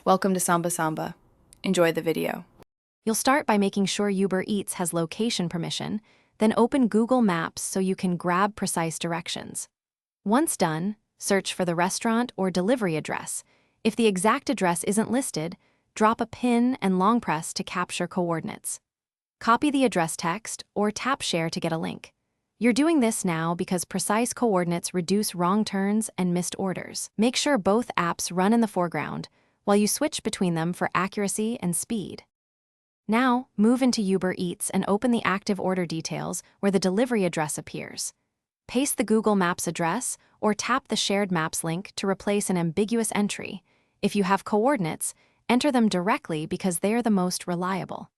Welcome to Samba Samba. Enjoy the video. You'll start by making sure Uber Eats has location permission, then open Google Maps so you can grab precise directions. Once done, search for the restaurant or delivery address. If the exact address isn't listed, drop a pin and long press to capture coordinates. Copy the address text or tap Share to get a link. You're doing this now because precise coordinates reduce wrong turns and missed orders. Make sure both apps run in the foreground while you switch between them for accuracy and speed. Now, move into Uber Eats and open the active order details where the delivery address appears. Paste the Google Maps address or tap the Shared Maps link to replace an ambiguous entry. If you have coordinates, enter them directly because they are the most reliable.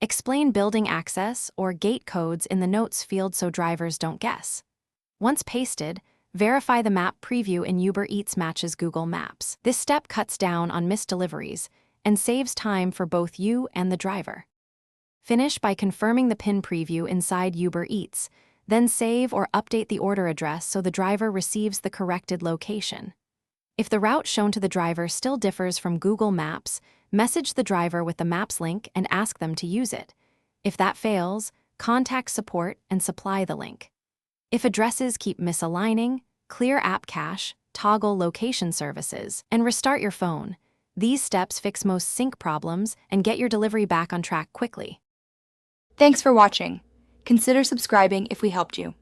Explain building access or gate codes in the notes field so drivers don't guess. Once pasted, verify the map preview in Uber Eats matches Google Maps. This step cuts down on missed deliveries and saves time for both you and the driver. Finish by confirming the pin preview inside Uber Eats, then save or update the order address so the driver receives the corrected location. If the route shown to the driver still differs from Google Maps, message the driver with the Maps link and ask them to use it. If that fails, contact support and supply the link. If addresses keep misaligning, clear app cache, toggle location services, and restart your phone. These steps fix most sync problems and get your delivery back on track quickly. Thanks for watching. Consider subscribing if we helped you.